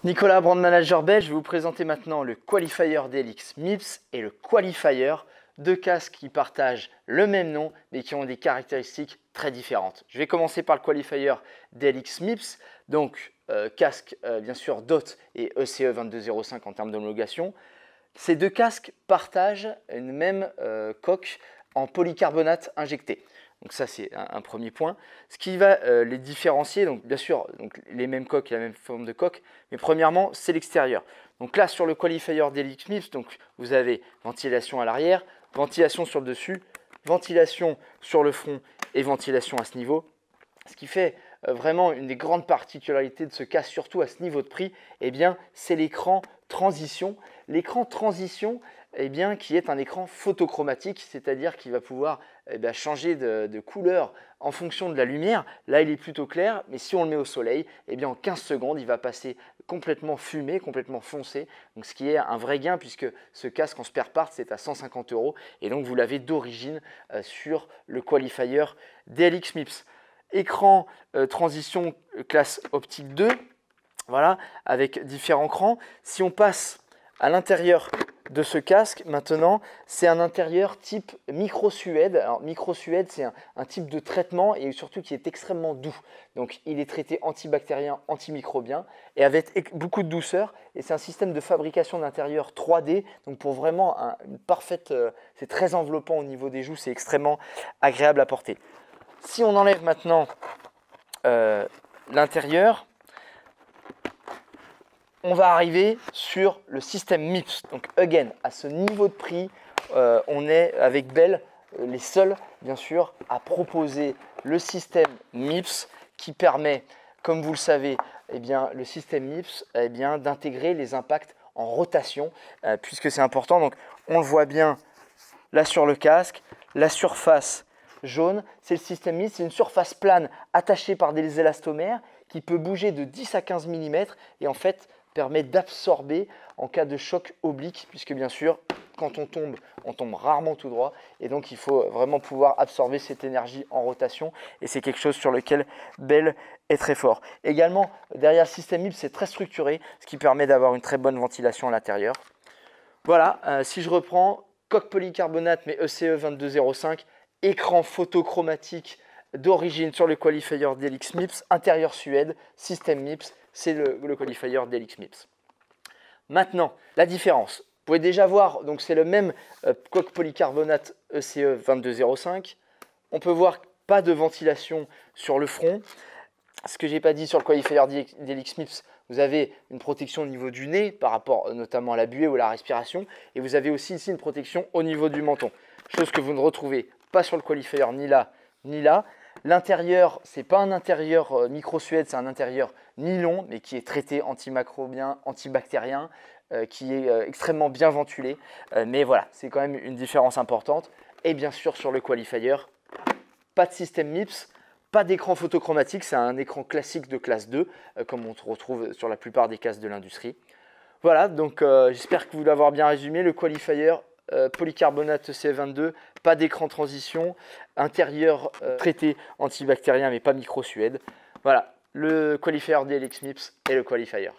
Nicolas, brand manager belge, je vais vous présenter maintenant le Qualifier DLX MIPS et le Qualifier, deux casques qui partagent le même nom mais qui ont des caractéristiques très différentes. Je vais commencer par le Qualifier DLX MIPS, donc casque bien sûr DOT et ECE 2205 en termes d'homologation. Ces deux casques partagent une même coque en polycarbonate injecté. Donc ça, c'est un premier point. Ce qui va les différencier, donc bien sûr, les mêmes coques et la même forme de coque, mais premièrement, c'est l'extérieur. Donc là, sur le Qualifier DLX MIPS, donc vous avez ventilation à l'arrière, ventilation sur le dessus, ventilation sur le front et ventilation à ce niveau. Ce qui fait vraiment une des grandes particularités de ce casque, surtout à ce niveau de prix, eh bien, c'est l'écran transition. L'écran transition, eh bien, qui est un écran photochromatique, c'est-à-dire qu'il va pouvoir changer de couleur en fonction de la lumière. Là, il est plutôt clair, mais si on le met au soleil, eh bien, en 15 secondes, il va passer complètement fumé, complètement foncé. Donc, ce qui est un vrai gain puisque ce casque en spare part, c'est à 150 € et donc vous l'avez d'origine sur le Qualifier DLX MIPS. Écran transition classe optique 2, voilà, avec différents crans. Si on passe à l'intérieur de ce casque, maintenant, c'est un intérieur type micro-suède. Alors, micro-suède, c'est un type de traitement et surtout qui est extrêmement doux. Donc, il est traité antibactérien, antimicrobien et avec beaucoup de douceur. Et c'est un système de fabrication d'intérieur 3D. Donc, pour vraiment une parfaite, c'est très enveloppant au niveau des joues, c'est extrêmement agréable à porter. Si on enlève maintenant l'intérieur, on va arriver sur le système MIPS. Donc, again, à ce niveau de prix, on est avec Bell les seuls, bien sûr, à proposer le système MIPS qui permet, comme vous le savez, eh bien, le système MIPS d'intégrer les impacts en rotation, puisque c'est important. Donc, on le voit bien là sur le casque, la surface jaune, c'est le système MIPS, c'est une surface plane attachée par des élastomères qui peut bouger de 10 à 15 mm et en fait permet d'absorber en cas de choc oblique, puisque bien sûr, quand on tombe rarement tout droit et donc il faut vraiment pouvoir absorber cette énergie en rotation et c'est quelque chose sur lequel Bell est très fort. Également, derrière le système MIPS, c'est très structuré, ce qui permet d'avoir une très bonne ventilation à l'intérieur. Voilà, si je reprends, coque polycarbonate mais ECE 2205, écran photochromatique d'origine sur le Qualifier DLX MIPS, intérieur Suède, système MIPS, c'est le Qualifier DLX MIPS. Maintenant, la différence. Vous pouvez déjà voir, donc c'est le même coque polycarbonate ECE 2205. On peut voir pas de ventilation sur le front. Ce que je n'ai pas dit sur le Qualifier DLX MIPS, vous avez une protection au niveau du nez par rapport notamment à la buée ou à la respiration. Et vous avez aussi ici une protection au niveau du menton. Chose que vous ne retrouvez pas sur le Qualifier ni là ni là. L'intérieur, ce n'est pas un intérieur micro-suède, c'est un intérieur nylon, mais qui est traité antimicrobien, antibactérien, qui est extrêmement bien ventilé. Mais voilà, c'est quand même une différence importante. Et bien sûr, sur le Qualifier, pas de système MIPS, pas d'écran photochromatique, c'est un écran classique de classe 2, comme on retrouve sur la plupart des casques de l'industrie. Voilà, donc j'espère que vous l'avoir bien résumé. Le Qualifier polycarbonate ECE22, pas d'écran transition, intérieur traité antibactérien mais pas micro-suède. Voilà, le Qualifier DLX MIPS et le Qualifier.